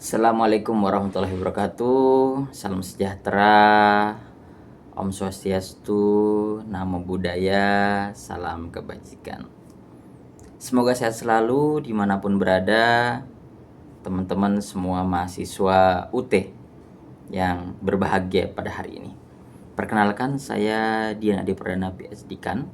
Assalamualaikum warahmatullahi wabarakatuh. Salam sejahtera, Om Swastiastu, Namo Buddhaya, salam kebajikan. Semoga sehat selalu dimanapun berada, teman-teman semua mahasiswa UT yang berbahagia pada hari ini. Perkenalkan, saya Dian Adi Pradana PhD Kan.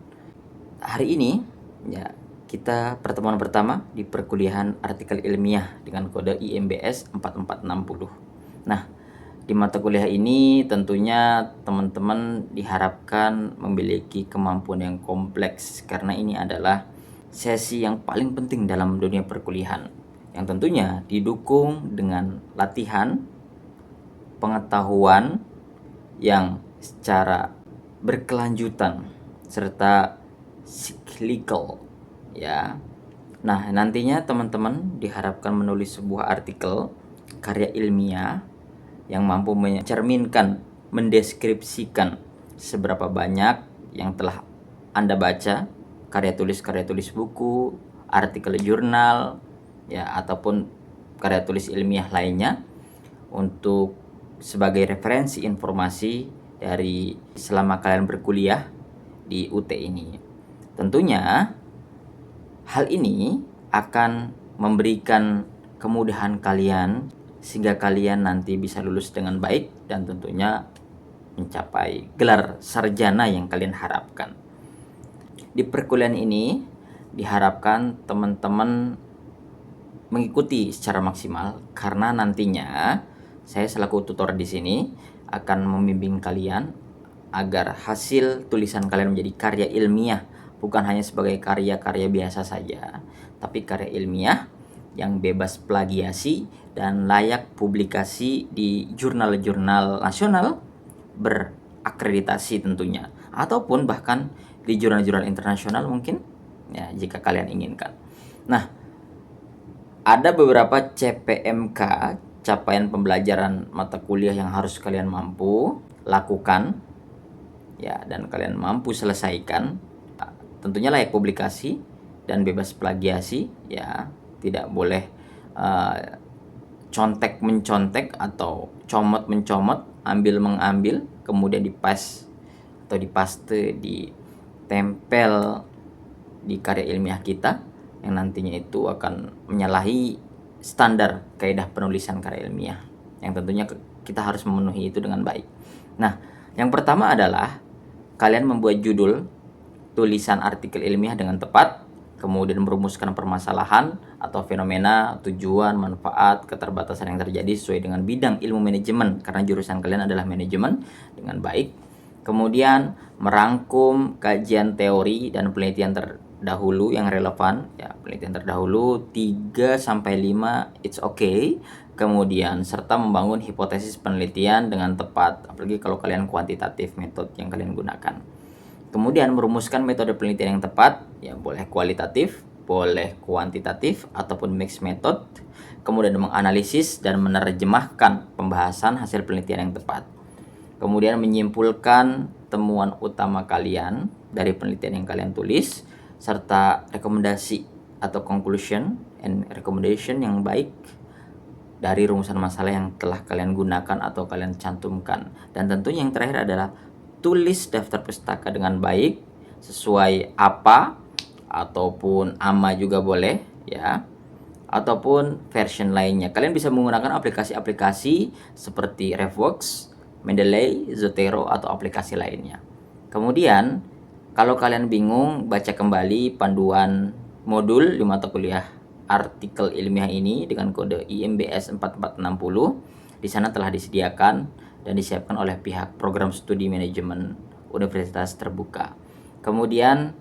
Hari ini ya kita pertemuan pertama di perkuliahan artikel ilmiah dengan kode IMBS 4460. Nah, di mata kuliah ini tentunya teman-teman diharapkan memiliki kemampuan yang kompleks karena ini adalah sesi yang paling penting dalam dunia perkuliahan yang tentunya didukung dengan latihan, pengetahuan yang secara berkelanjutan serta cyclical ya. Nah, nantinya teman-teman diharapkan menulis sebuah artikel karya ilmiah yang mampu mencerminkan, mendeskripsikan seberapa banyak yang telah Anda baca, karya tulis buku, artikel jurnal ya, ataupun karya tulis ilmiah lainnya untuk sebagai referensi informasi dari selama kalian berkuliah di UT ini. Tentunya hal ini akan memberikan kemudahan kalian sehingga kalian nanti bisa lulus dengan baik dan tentunya mencapai gelar sarjana yang kalian harapkan. Di perkuliahan ini diharapkan teman-teman mengikuti secara maksimal karena nantinya saya selaku tutor di sini akan membimbing kalian agar hasil tulisan kalian menjadi karya ilmiah, bukan hanya sebagai karya-karya biasa saja, tapi karya ilmiah yang bebas plagiasi dan layak publikasi di jurnal-jurnal nasional berakreditasi tentunya, ataupun bahkan di jurnal-jurnal internasional mungkin ya jika kalian inginkan. Nah, ada beberapa CPMK, capaian pembelajaran mata kuliah yang harus kalian mampu lakukan ya, dan kalian mampu selesaikan. Tentunya layak publikasi dan bebas plagiasi ya, tidak boleh contek mencontek atau comot mencomot, ambil mengambil, kemudian dipaste atau dipaste, ditempel di karya ilmiah kita yang nantinya itu akan menyalahi standar kaidah penulisan karya ilmiah yang tentunya kita harus memenuhi itu dengan baik. Nah, yang pertama adalah kalian membuat judul tulisan artikel ilmiah dengan tepat, kemudian merumuskan permasalahan atau fenomena, tujuan, manfaat, keterbatasan yang terjadi sesuai dengan bidang ilmu manajemen karena jurusan kalian adalah manajemen dengan baik. Kemudian merangkum kajian teori dan penelitian terdahulu yang relevan ya, penelitian terdahulu 3 sampai 5 it's okay. Kemudian serta membangun hipotesis penelitian dengan tepat, apalagi kalau kalian kuantitatif metode yang kalian gunakan. Kemudian merumuskan metode penelitian yang tepat, ya boleh kualitatif, boleh kuantitatif, ataupun mixed method. Kemudian menganalisis dan menerjemahkan pembahasan hasil penelitian yang tepat. Kemudian menyimpulkan temuan utama kalian dari penelitian yang kalian tulis, serta rekomendasi atau conclusion and recommendation yang baik dari rumusan masalah yang telah kalian gunakan atau kalian cantumkan. Dan tentunya yang terakhir adalah tulis daftar pustaka dengan baik sesuai apa ataupun ama juga boleh ya, ataupun version lainnya. Kalian bisa menggunakan aplikasi-aplikasi seperti RefWorks, Mendeley, Zotero atau aplikasi lainnya. Kemudian kalau kalian bingung, baca kembali panduan modul di mata kuliah artikel ilmiah ini dengan kode IMBS 4460. Di sana telah disediakan dan disiapkan oleh pihak program studi manajemen Universitas Terbuka. Kemudian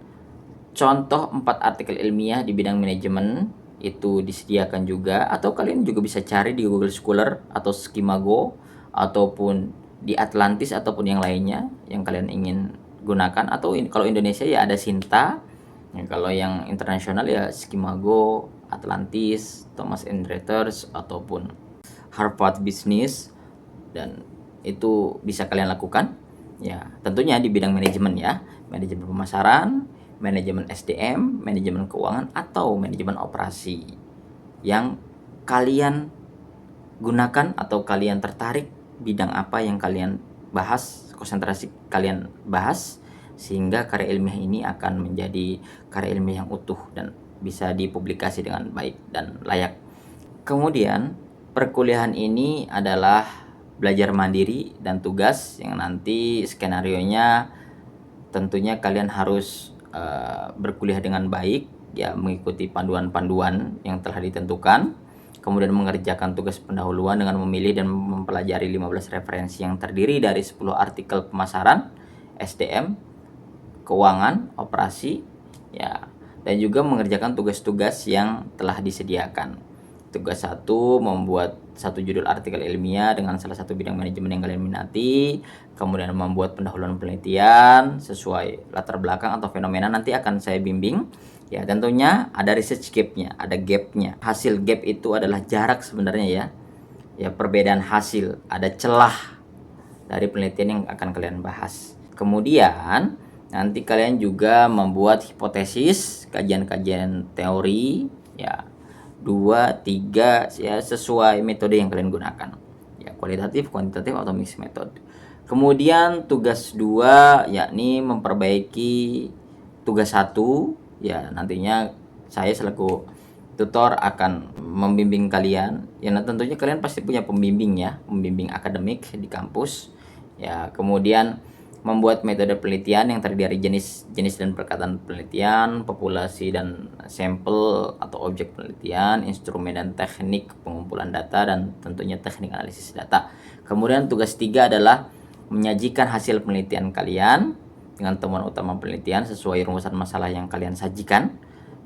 contoh 4 artikel ilmiah di bidang manajemen itu disediakan juga, atau kalian juga bisa cari di Google Scholar atau Skimago ataupun di Atlantis ataupun yang lainnya yang kalian ingin gunakan. Atau kalau Indonesia ya ada Sinta, ya, kalau yang internasional ya Skimago, Atlantis, Thomas and Reuters ataupun Harvard Business, dan itu bisa kalian lakukan ya, tentunya di bidang manajemen ya, manajemen pemasaran, manajemen SDM, manajemen keuangan atau manajemen operasi yang kalian gunakan atau kalian tertarik bidang apa yang kalian bahas, konsentrasi kalian bahas, sehingga karya ilmiah ini akan menjadi karya ilmiah yang utuh dan bisa dipublikasi dengan baik dan layak. Kemudian perkuliahan ini adalah belajar mandiri dan tugas yang nanti skenarionya tentunya kalian harus berkuliah dengan baik, ya, mengikuti panduan-panduan yang telah ditentukan, kemudian mengerjakan tugas pendahuluan dengan memilih dan mempelajari 15 referensi yang terdiri dari 10 artikel pemasaran, SDM, keuangan, operasi, ya, dan juga mengerjakan tugas-tugas yang telah disediakan. Tugas 1, membuat satu judul artikel ilmiah dengan salah satu bidang manajemen yang kalian minati, kemudian membuat pendahuluan penelitian sesuai latar belakang atau fenomena, nanti akan saya bimbing. Ya, tentunya ada research gap-nya, ada gap-nya. Hasil gap itu adalah jarak sebenarnya, ya. Ya, perbedaan hasil, ada celah dari penelitian yang akan kalian bahas. Kemudian nanti kalian juga membuat hipotesis, kajian-kajian teori, ya, 2, 3, ya, sesuai metode yang kalian gunakan, ya, kualitatif, kuantitatif, atau mixed method. Kemudian tugas 2 yakni memperbaiki tugas 1, ya, nantinya saya selaku tutor akan membimbing kalian, ya. Nah, tentunya kalian pasti punya pembimbing, ya, pembimbing akademik di kampus, ya. Kemudian membuat metode penelitian yang terdiri dari jenis dan perkataan penelitian, populasi dan sampel atau objek penelitian, instrumen dan teknik pengumpulan data, dan tentunya teknik analisis data. Kemudian tugas 3 adalah menyajikan hasil penelitian kalian dengan temuan utama penelitian sesuai rumusan masalah yang kalian sajikan,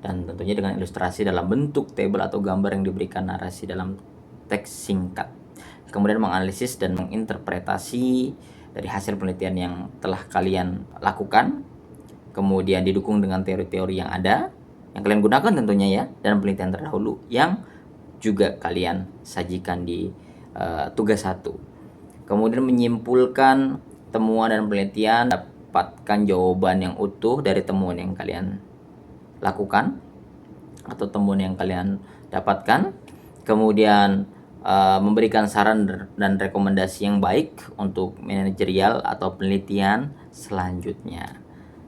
dan tentunya dengan ilustrasi dalam bentuk tabel atau gambar yang diberikan narasi dalam teks singkat. Kemudian menganalisis dan menginterpretasi dari hasil penelitian yang telah kalian lakukan, kemudian didukung dengan teori-teori yang ada, yang kalian gunakan tentunya, ya, dan penelitian terdahulu yang juga kalian sajikan di tugas 1. Kemudian menyimpulkan temuan dan penelitian, dapatkan jawaban yang utuh dari temuan yang kalian lakukan atau temuan yang kalian dapatkan, kemudian memberikan saran dan rekomendasi yang baik untuk manajerial atau penelitian selanjutnya.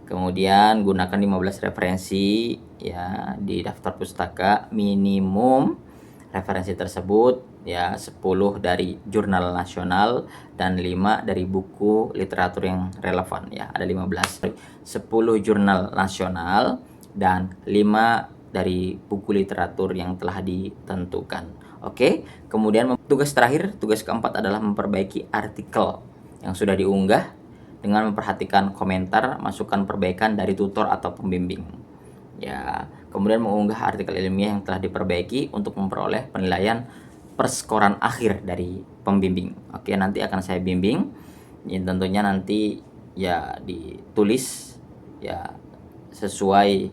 Kemudian gunakan 15 referensi, ya, di daftar pustaka. Minimum referensi tersebut, ya, 10 dari jurnal nasional dan 5 dari buku literatur yang relevan, ya. Ada 10 jurnal nasional dan 5 dari buku literatur yang telah ditentukan. Oke, kemudian tugas terakhir, tugas keempat adalah memperbaiki artikel yang sudah diunggah dengan memperhatikan komentar, masukan, perbaikan dari tutor atau pembimbing. Ya, kemudian mengunggah artikel ilmiah yang telah diperbaiki untuk memperoleh penilaian perskoran akhir dari pembimbing. Oke, nanti akan saya bimbing. Ya, tentunya nanti, ya, ditulis, ya, sesuai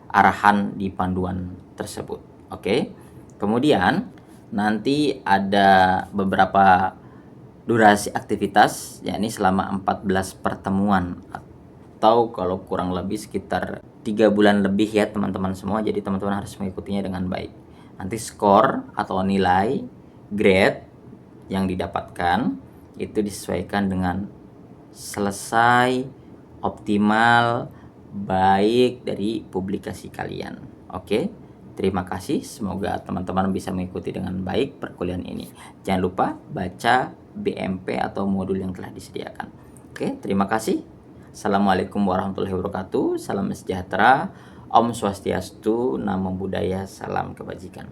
arahan di panduan tersebut. Oke. Kemudian nanti ada beberapa durasi aktivitas, yakni selama 14 pertemuan, atau kalau kurang lebih sekitar 3 bulan lebih, ya, teman-teman semua. Jadi teman-teman harus mengikutinya dengan baik. Nanti skor atau nilai grade yang didapatkan itu disesuaikan dengan selesai, optimal, baik dari publikasi kalian. Oke. Terima kasih, semoga teman-teman bisa mengikuti dengan baik perkuliahan ini. Jangan lupa baca BMP atau modul yang telah disediakan. Oke, terima kasih. Assalamualaikum warahmatullahi wabarakatuh. Salam sejahtera. Om Swastiastu, Namo Buddhaya, salam kebajikan.